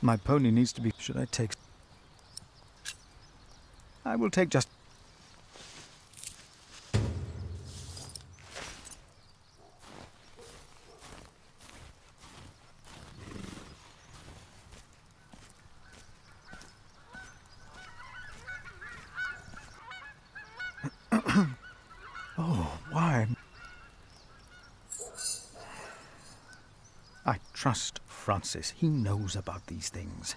My pony needs to be... Should I take... I will take just... Oh, why? I trust Francis. He knows about these things.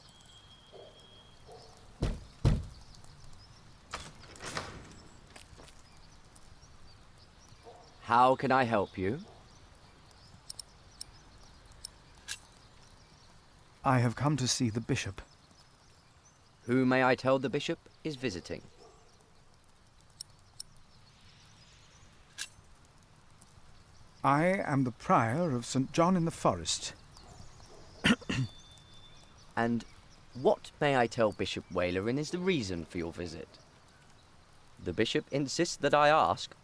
How can I help you? I have come to see the bishop. Who may I tell the bishop is visiting? I am the prior of St. John in the Forest. And what, may I tell Bishop Walerin, is the reason for your visit? The bishop insists that I ask.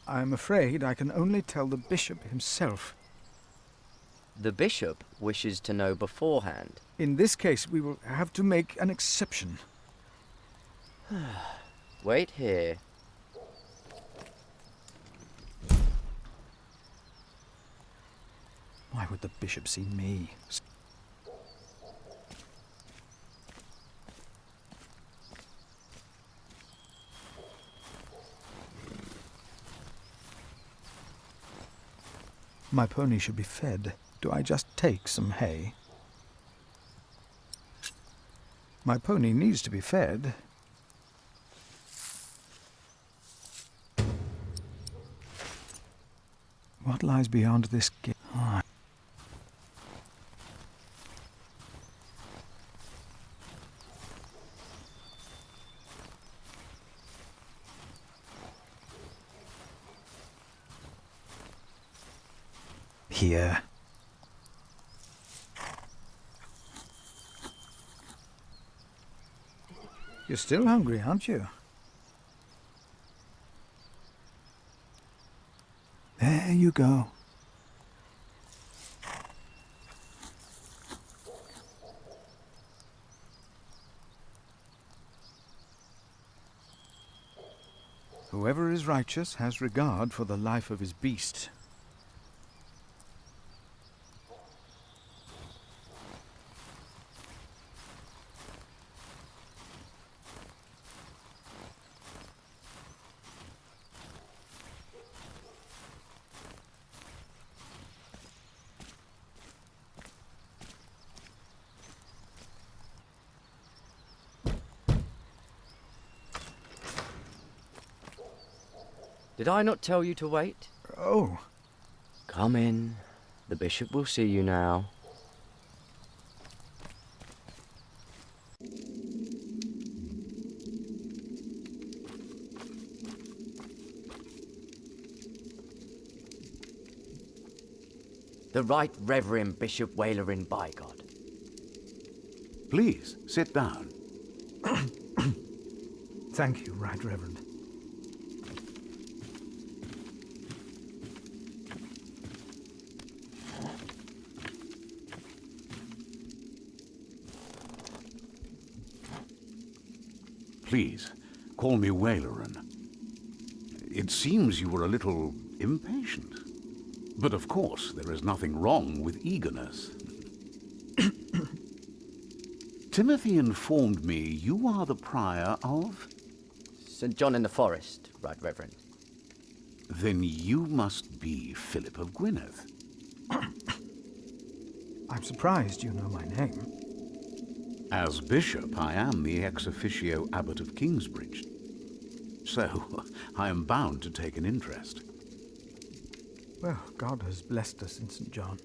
I am afraid I can only tell the bishop himself. The bishop wishes to know beforehand. In this case, we will have to make an exception. Wait here. Why would the bishop see me? My pony should be fed. Do I just take some hay? My pony needs to be fed. What lies beyond this gate? Here. You're still hungry, aren't you? There you go. Whoever is righteous has regard for the life of his beast. Did I not tell you to wait? Oh. Come in. The bishop will see you now. The Right Reverend Bishop Walerin Bygod. Please, sit down. Thank you, Right Reverend. Please, call me Walerin. It seems you were a little impatient. But of course, there is nothing wrong with eagerness. Timothy informed me you are the prior of... St. John in the Forest, Right Reverend. Then you must be Philip of Gwynedd. I'm surprised you know my name. As bishop, I am the ex officio abbot of Kingsbridge. So, I am bound to take an interest. Well, God has blessed us in St. John.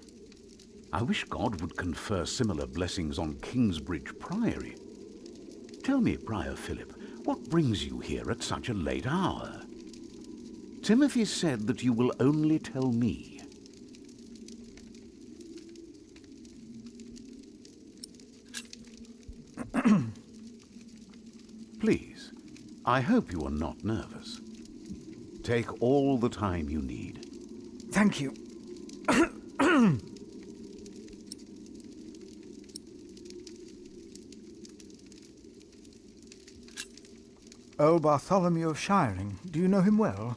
I wish God would confer similar blessings on Kingsbridge Priory. Tell me, Prior Philip, what brings you here at such a late hour? Timothy said that you will only tell me. Please, I hope you are not nervous. Take all the time you need. Thank you. Earl Bartholomew of Shiring. Do you know him well?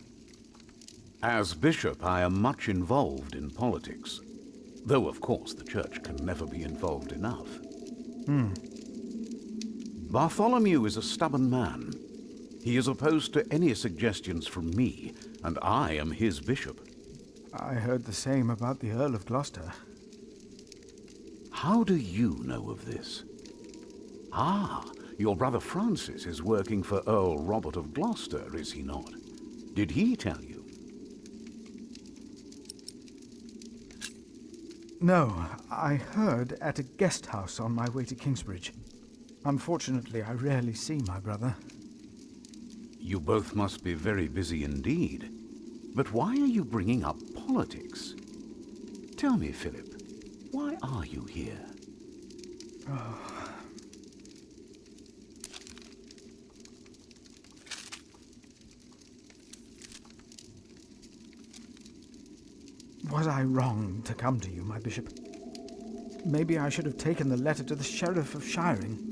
As bishop, I am much involved in politics. Though, of course, the church can never be involved enough. Bartholomew is a stubborn man. He is opposed to any suggestions from me, and I am his bishop. I heard the same about the Earl of Gloucester. How do you know of this? Ah, your brother Francis is working for Earl Robert of Gloucester, is he not? Did he tell you? No, I heard at a guest house on my way to Kingsbridge. Unfortunately, I rarely see my brother. You both must be very busy indeed. But why are you bringing up politics? Tell me, Philip, why are you here? Was I wrong to come to you, my bishop? Maybe I should have taken the letter to the Sheriff of Shiring.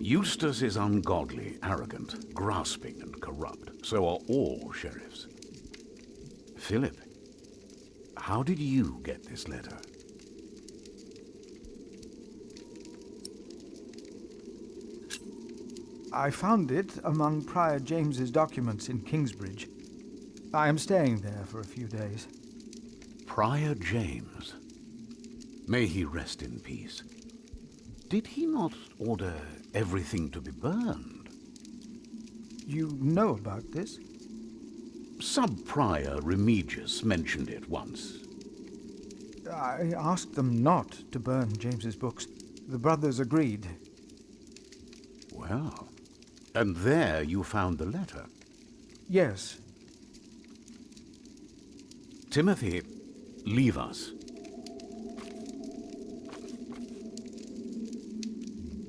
Eustace is ungodly, arrogant, grasping and corrupt. So are all sheriffs. Philip, how did you get this letter? I found it among Prior James's documents in Kingsbridge. I am staying there for a few days. Prior James. May he rest in peace. Did he not order everything to be burned? You know about this? Sub-Prior Remigius mentioned it once. I asked them not to burn James's books. The brothers agreed. Well, and there you found the letter. Yes. Timothy, leave us.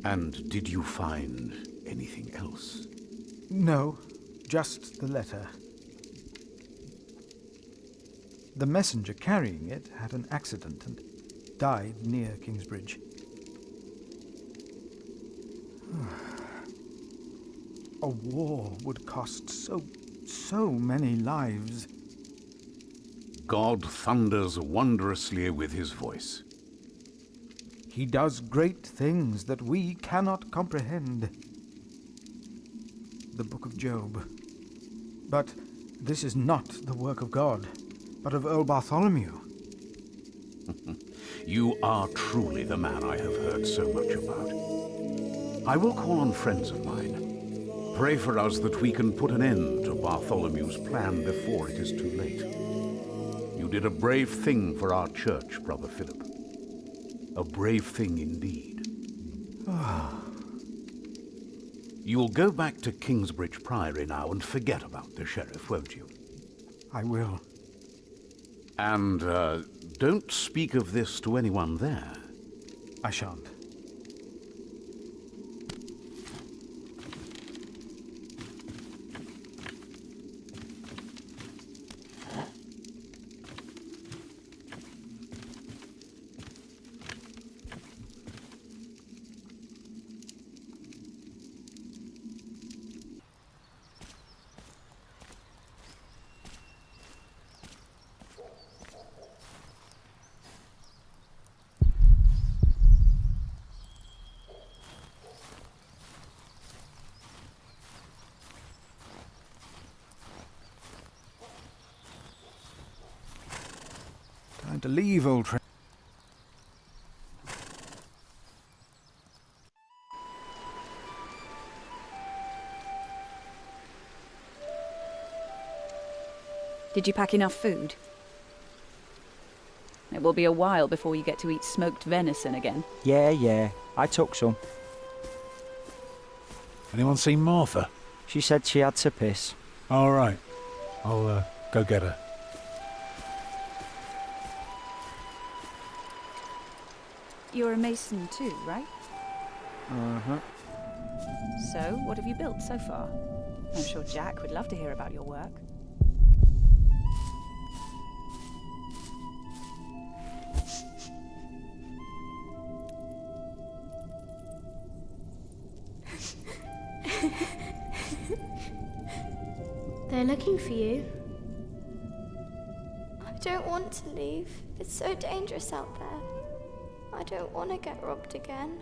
And did you find anything else? No, just the letter. The messenger carrying it had an accident and died near Kingsbridge. A war would cost so many lives. God thunders wondrously with his voice. He does great things that we cannot comprehend. The Book of Job. But this is not the work of God, but of Earl Bartholomew. You are truly the man I have heard so much about. I will call on friends of mine. Pray for us that we can put an end to Bartholomew's plan before it is too late. You did a brave thing for our church, Brother Philip. A brave thing indeed. You'll go back to Kingsbridge Priory now and forget about the sheriff, won't you? I will. And don't speak of this to anyone there. I shan't. Time to leave, old friend. Did you pack enough food? It will be a while before you get to eat smoked venison again. Yeah, I took some. Anyone seen Martha? She said she had to piss. All right. I'll go get her. You're a mason too, right? Uh-huh. So, what have you built so far? I'm sure Jack would love to hear about your work. They're looking for you. I don't want to leave. It's so dangerous out there. I don't want to get robbed again.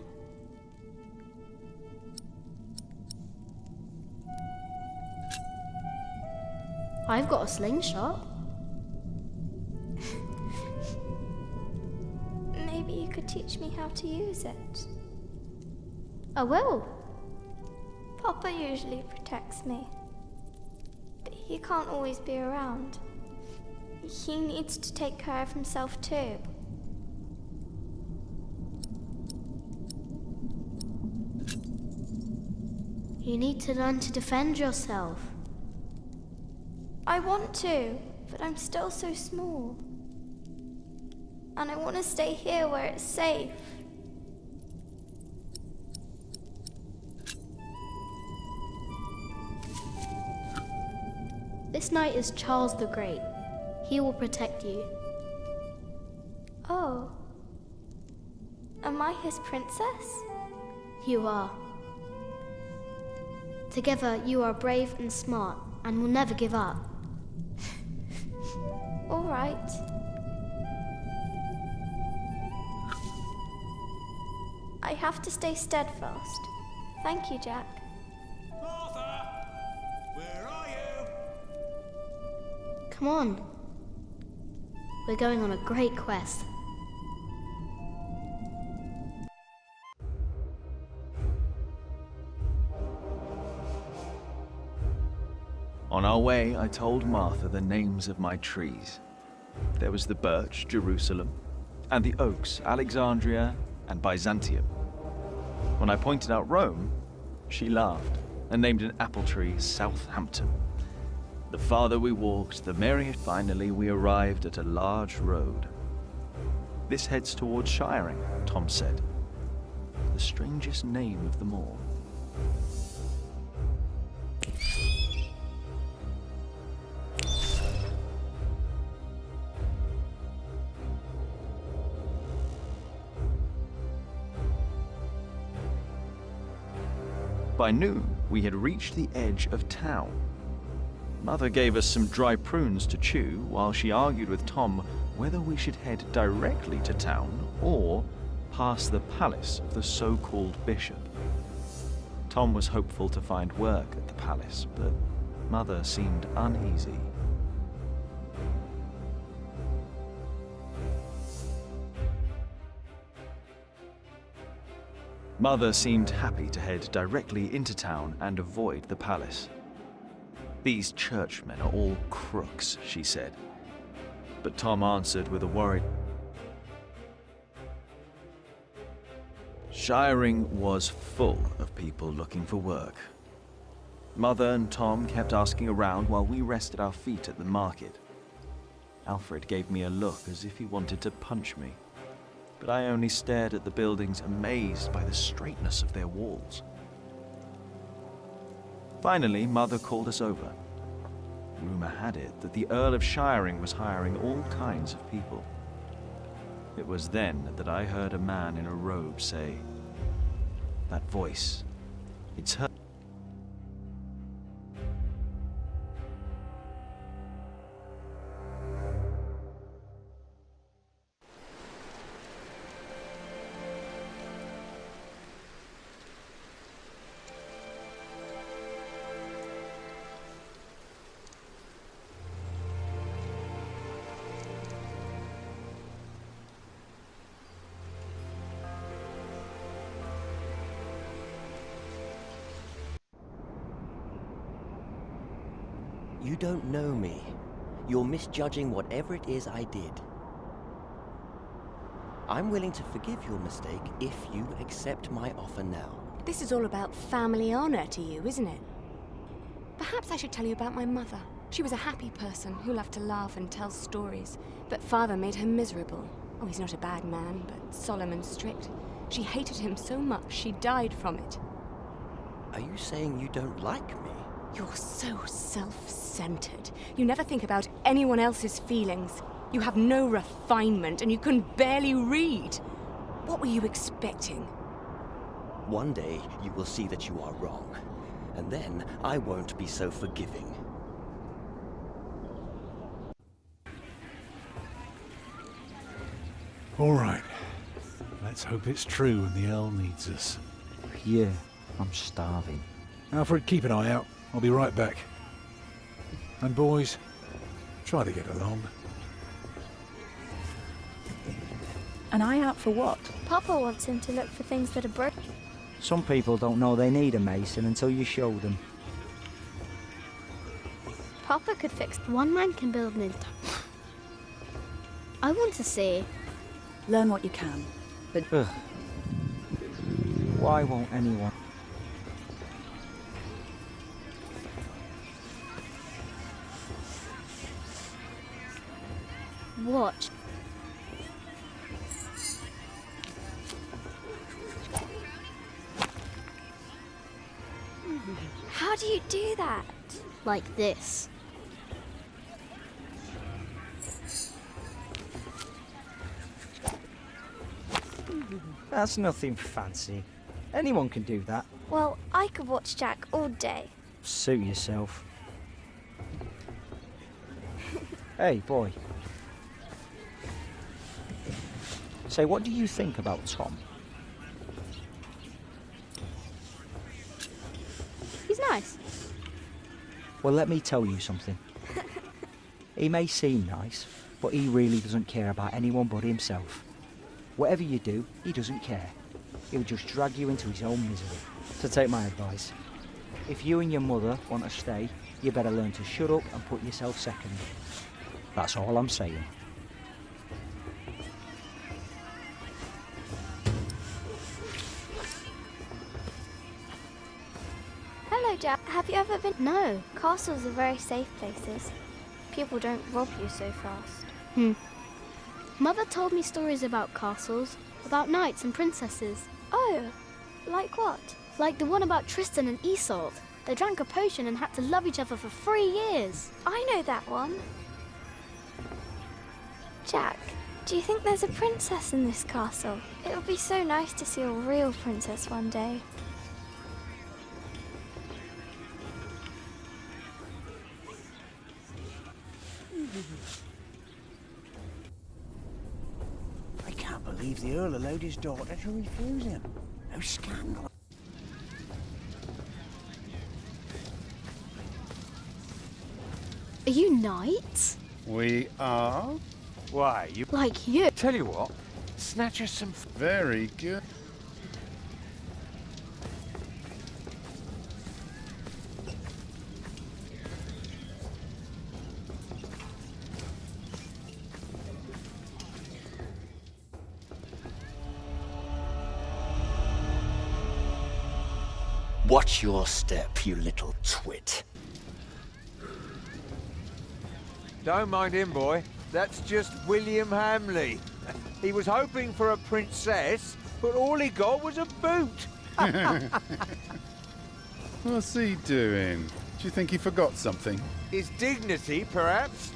I've got a slingshot. Maybe you could teach me how to use it. I will. Papa usually protects me, but he can't always be around. He needs to take care of himself too. You need to learn to defend yourself. I want to, but I'm still so small. And I want to stay here where it's safe. This knight is Charles the Great. He will protect you. Oh. Am I his princess? You are. Together, you are brave and smart, and will never give up. All right. I have to stay steadfast. Thank you, Jack. Martha! Where are you? Come on. We're going on a great quest. On our way, I told Martha the names of my trees. There was the birch, Jerusalem, and the oaks, Alexandria and Byzantium. When I pointed out Rome, she laughed and named an apple tree Southampton. The farther we walked, the merrier. Finally, we arrived at a large road. This heads towards Shiring, Tom said. The strangest name of them all. By noon, we had reached the edge of town. Mother gave us some dry prunes to chew while she argued with Tom whether we should head directly to town or past the palace of the so-called bishop. Tom was hopeful to find work at the palace, but Mother seemed uneasy. Mother seemed happy to head directly into town and avoid the palace. These churchmen are all crooks, she said. But Tom answered with a worried... Shiring was full of people looking for work. Mother and Tom kept asking around while we rested our feet at the market. Alfred gave me a look as if he wanted to punch me, but I only stared at the buildings, amazed by the straightness of their walls. Finally, Mother called us over. Rumor had it that the Earl of Shiring was hiring all kinds of people. It was then that I heard a man in a robe say, "That voice, it's her." You don't know me. You're misjudging whatever it is I did. I'm willing to forgive your mistake if you accept my offer now. This is all about family honor to you, isn't it? Perhaps I should tell you about my mother. She was a happy person who loved to laugh and tell stories, but father made her miserable. Oh, he's not a bad man, but solemn and strict. She hated him so much she died from it. Are you saying you don't like me? You're so self-centered. You never think about anyone else's feelings. You have no refinement and you can barely read. What were you expecting? One day you will see that you are wrong, and then I won't be so forgiving. All right. Let's hope it's true and the Earl needs us. Yeah, I'm starving. Alfred, keep an eye out. I'll be right back. And boys, try to get along. An eye out for what? Papa wants him to look for things that are broken. Some people don't know they need a mason until you show them. Papa could fix. One man can build an entire. I want to see. Learn what you can. But Ugh. Why won't anyone? Watch. How do you do that? Like this. That's nothing fancy. Anyone can do that. Well, I could watch Jack all day. Suit yourself. Hey, boy. Say, what do you think about Tom? He's nice. Well, let me tell you something. He may seem nice, but he really doesn't care about anyone but himself. Whatever you do, he doesn't care. He'll just drag you into his own misery. So take my advice. If you and your mother want to stay, you better learn to shut up and put yourself second. That's all I'm saying. Hello, Jack. Have you ever been? No. Castles are very safe places. People don't rob you so fast. Mother told me stories about castles, about knights and princesses. Oh, like what? Like the one about Tristan and Isolde. They drank a potion and had to love each other for 3 years. I know that one. Jack, do you think there's a princess in this castle? It would be so nice to see a real princess one day. I can't believe the Earl allowed his daughter to refuse him. How scandalous. Are you knights? We are? Why, you... Like you? Tell you what, snatch us some... Very good. Watch your step, you little twit. Don't mind him, boy. That's just William Hamley. He was hoping for a princess, but all he got was a boot. What's he doing? Do you think he forgot something? His dignity, perhaps?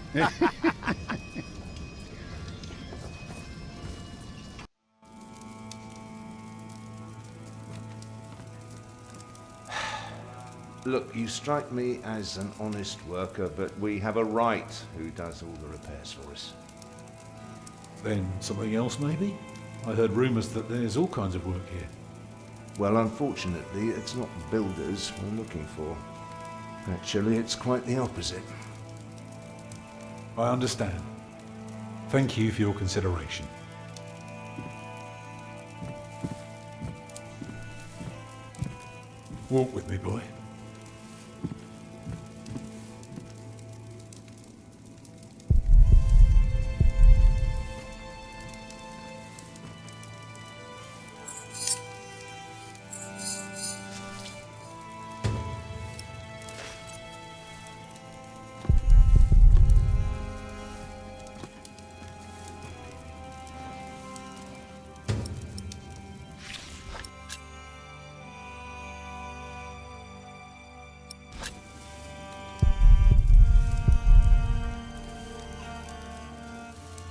Look, you strike me as an honest worker, but we have a right who does all the repairs for us. Then something else, maybe? I heard rumours that there's all kinds of work here. Well, unfortunately, it's not builders we're looking for. Actually, it's quite the opposite. I understand. Thank you for your consideration. Walk with me, boy.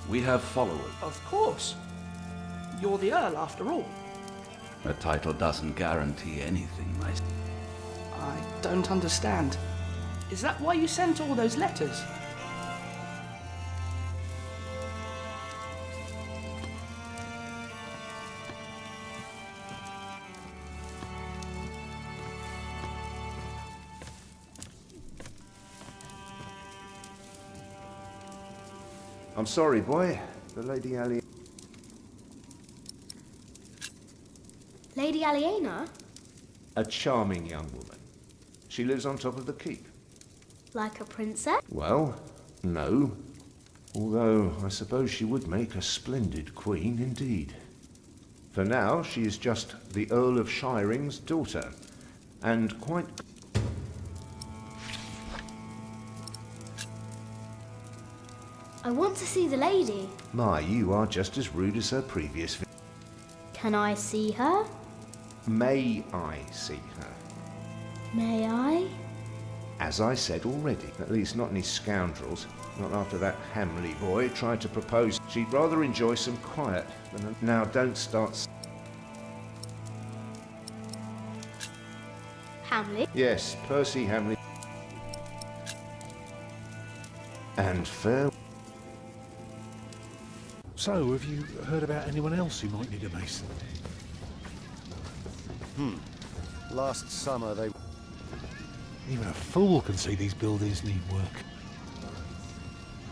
We have followers. Of course. You're the Earl, after all. A title doesn't guarantee anything, my... I don't understand. Is that why you sent all those letters? I'm sorry, boy. The Lady Ali... Lady Aliena? A charming young woman. She lives on top of the keep. Like a princess? Well, no. Although, I suppose she would make a splendid queen indeed. For now, she is just the Earl of Shiring's daughter, and quite... I want to see the lady. My, you are just as rude as her previous... Can I see her? May I see her? May I? As I said already, at least not any scoundrels. Not after that Hamley boy tried to propose. She'd rather enjoy some quiet than... Now, don't start... Hamley? Yes, Percy Hamley. And fair... So, have you heard about anyone else who might need a mason? Last summer they... Even a fool can see these buildings need work.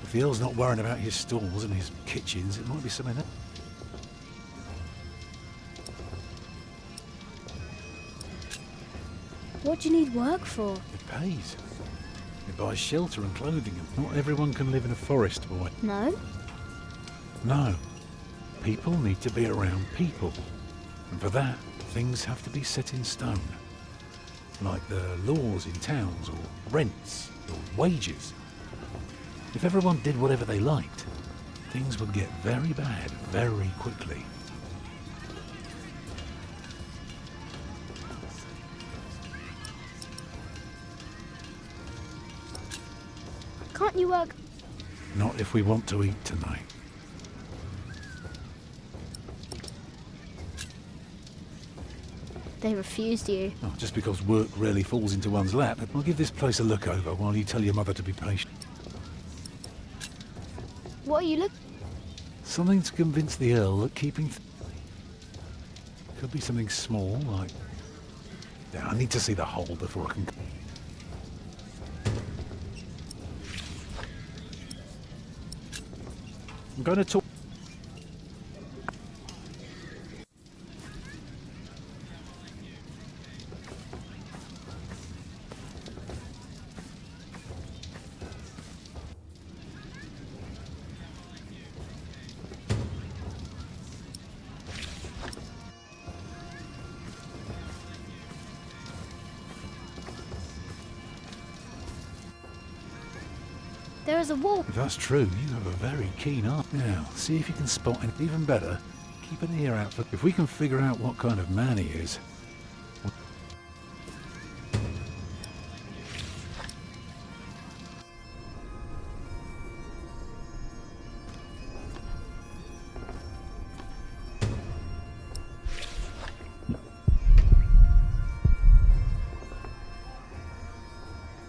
If the Earl's not worrying about his stalls and his kitchens, it might be something else. What do you need work for? It pays. It buys shelter and clothing, and not everyone can live in a forest, boy. No? No. People need to be around people. And for that, things have to be set in stone. Like the laws in towns, or rents, or wages. If everyone did whatever they liked, things would get very bad very quickly. Can't you work? Not if we want to eat tonight. They refused you. Oh, just because work rarely falls into one's lap, I'll give this place a look over while you tell your mother to be patient. What are you looking? Something to convince the Earl that keeping... Could be something small, like... Yeah, I need to see the whole before I can... I'm going to talk... There is a wall. If that's true, you have a very keen eye. Now, see if you can spot it. Even better, keep an ear out for... If we can figure out what kind of man he is...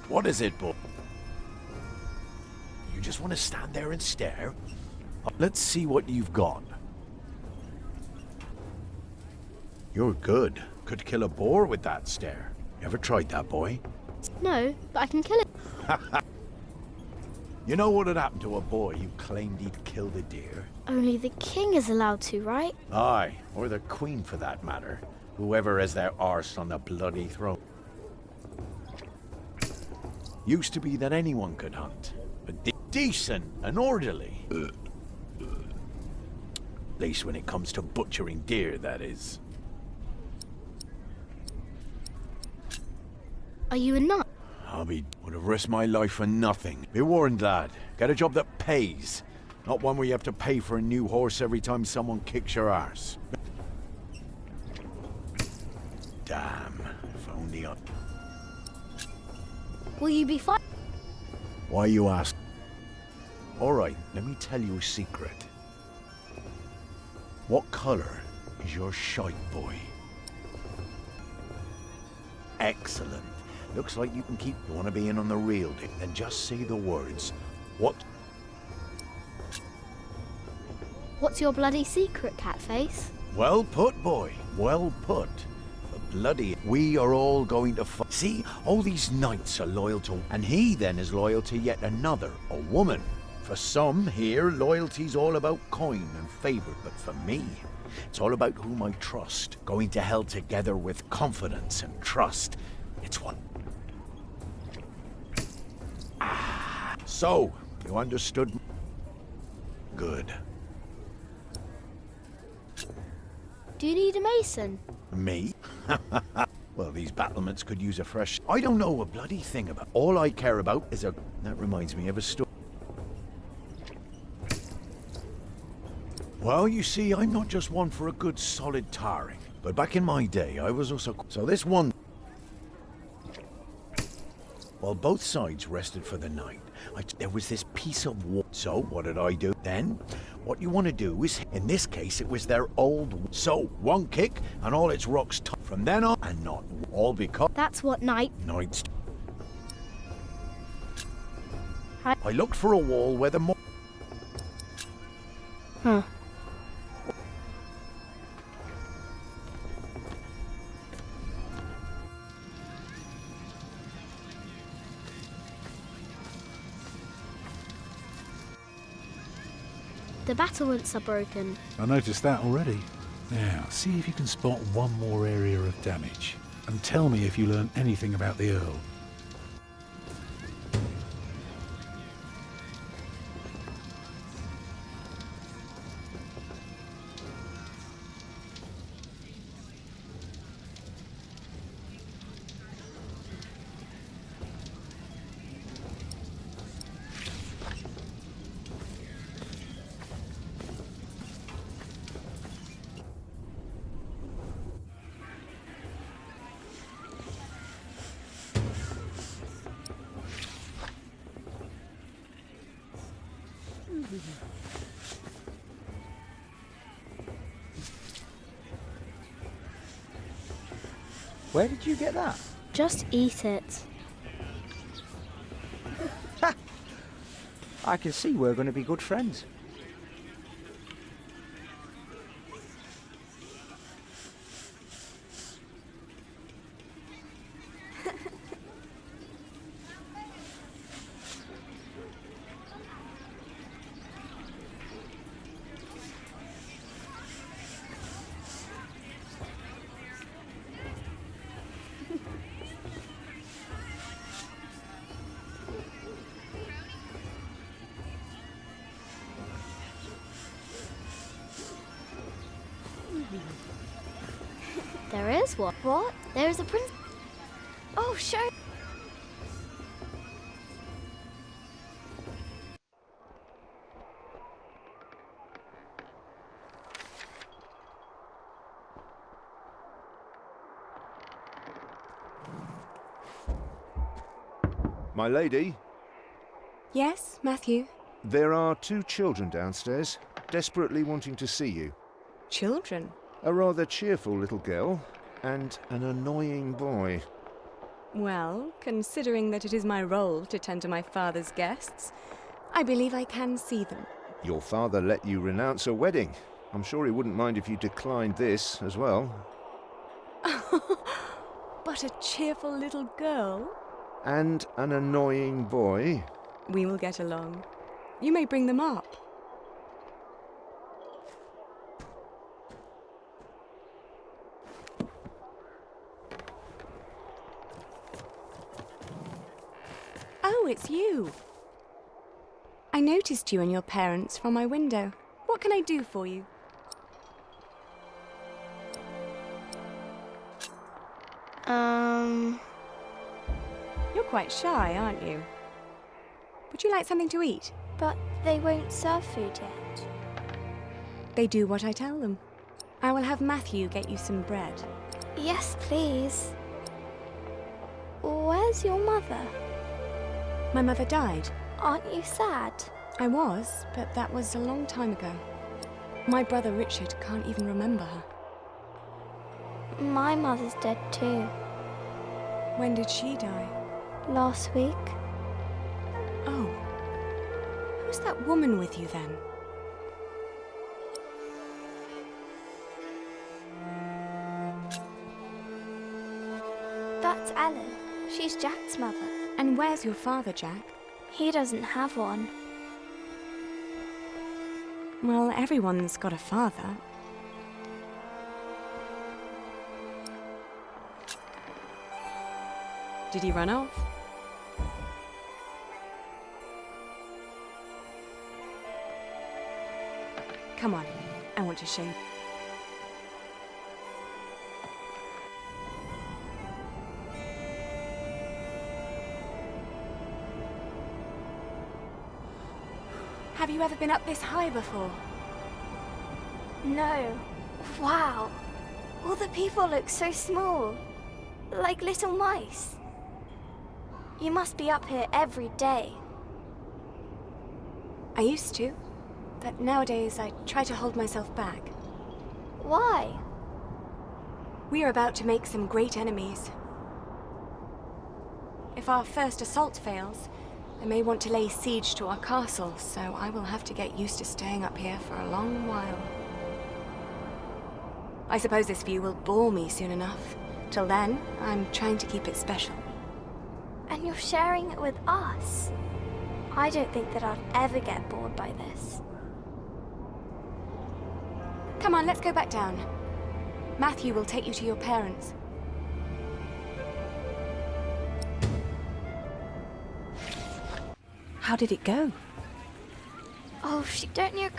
What is it, boy? You just want to stand there and stare? Let's see what you've got. You're good. Could kill a boar with that stare. Ever tried that, boy? No, but I can kill it. You know what had happened to a boy who claimed he'd killed a deer? Only the king is allowed to, right? Aye, or the queen for that matter. Whoever has their arse on the bloody throne. Used to be that anyone could hunt, but decent and orderly. At least when it comes to butchering deer, that is. Are you a nut? Would have risked my life for nothing. Be warned, lad. Get a job that pays. Not one where you have to pay for a new horse every time someone kicks your arse. Damn. If only I... Will you be fine? Why you ask? Alright, let me tell you a secret. What color is your shite, boy? Excellent. Looks like you can keep... You want to be in on the real deal, then just say the words. What? What's your bloody secret, Catface? Well put, boy. Well put. The bloody... We are all going to fight. See, all these knights are loyal to... And he then is loyal to yet another, a woman. For some here, loyalty's all about coin and favour, but for me, it's all about whom I trust. Going to hell together with confidence and trust. It's one. So, you understood? Good. Do you need a mason? Me? Well, these battlements could use a fresh... I don't know a bloody thing about... All I care about is a... That reminds me of a story. Well, you see, I'm not just one for a good solid tarring. But back in my day, I was also... So this one... While both sides rested for the night, there was this piece of wall. So, what did I do? Then, what you want to do is, in this case, it was their old... So, one kick, and all its rocks from then on, and not all because... That's what night... Nights... I looked for a wall where the more... Huh. The battlements are broken. I noticed that already. Now, see if you can spot one more area of damage. And tell me if you learn anything about the Earl. Where did you get that? Just eat it. I can see we're going to be good friends. There is one. What? There is a prince. Oh, show. My lady, Yes, Matthew? there are 2 children downstairs, desperately wanting to see you. Children? A rather cheerful little girl and an annoying boy. Well, considering that it is my role to tend to my father's guests, I believe I can see them. Your father let you renounce a wedding. I'm sure he wouldn't mind if you declined this as well. But a cheerful little girl? And an annoying boy. We will get along. You may bring them up. Oh, it's you. I noticed you and your parents from my window. What can I do for you? You're quite shy, aren't you? Would you like something to eat? But they won't serve food yet. They do what I tell them. I will have Matthew get you some bread. Yes, please. Where's your mother? My mother died. Aren't you sad? I was, but that was a long time ago. My brother Richard can't even remember her. My mother's dead too. When did she die? Last week. Oh. Who's that woman with you then? That's Ellen. She's Jack's mother. And where's your father, Jack? He doesn't have one. Well, everyone's got a father. Did he run off? Come on, I want to show you. Have you ever been up this high before? No. Wow. All the people look so small. Like little mice. You must be up here every day. I used to, but nowadays I try to hold myself back. Why? We are about to make some great enemies. If our first assault fails, they may want to lay siege to our castle, so I will have to get used to staying up here for a long while. I suppose this view will bore me soon enough. Till then, I'm trying to keep it special. And you're sharing it with us? I don't think that I'd ever get bored by this. Come on, let's go back down. Matthew will take you to your parents. How did it go? Oh, don't you...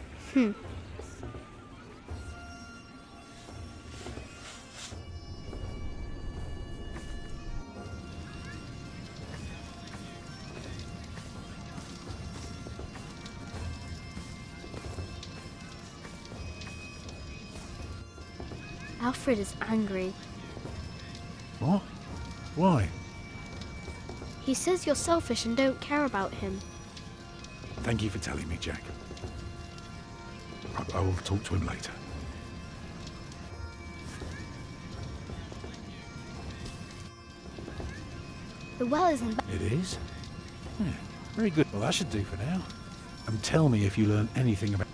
Alfred is angry. What? Why? He says you're selfish and don't care about him. Thank you for telling me, Jack. I will talk to him later. The well is in... It is? Yeah, very good. Well, that should do for now. And tell me if you learn anything about...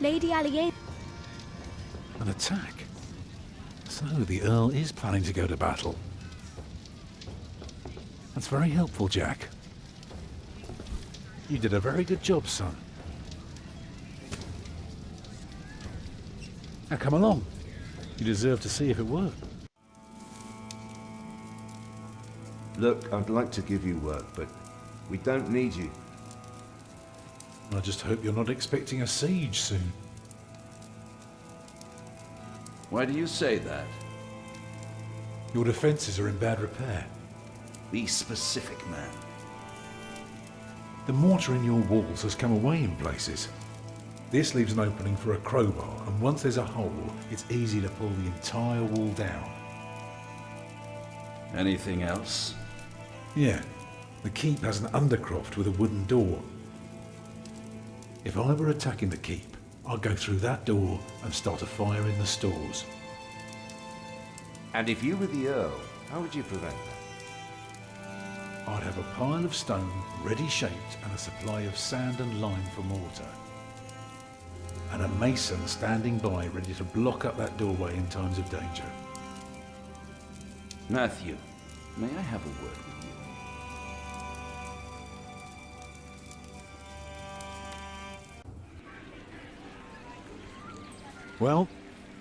Lady Alligator. An attack? So the Earl is planning to go to battle. That's very helpful, Jack. You did a very good job, son. Now come along. You deserve to see if it worked. Look, I'd like to give you work, but we don't need you. I just hope you're not expecting a siege soon. Why do you say that? Your defences are in bad repair. Be specific, man. The mortar in your walls has come away in places. This leaves an opening for a crowbar, and once there's a hole, it's easy to pull the entire wall down. Anything else? Yeah. The keep has an undercroft with a wooden door. If I were attacking the keep, I'd go through that door and start a fire in the stores. And if you were the Earl, how would you prevent that? I'd have a pile of stone ready shaped and a supply of sand and lime for mortar. And a mason standing by ready to block up that doorway in times of danger. Matthew, may I have a word with you? Well,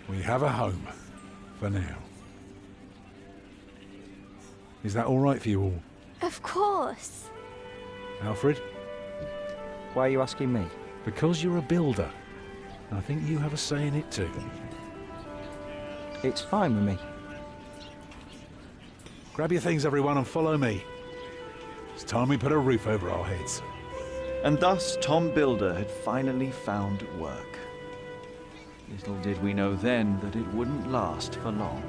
we have a home. For now. Is that all right for you all? Of course. Alfred? Why are you asking me? Because you're a builder. I think you have a say in it too. It's fine with me. Grab your things, everyone, and follow me. It's time we put a roof over our heads. And thus Tom Builder had finally found work. Little did we know then that it wouldn't last for long.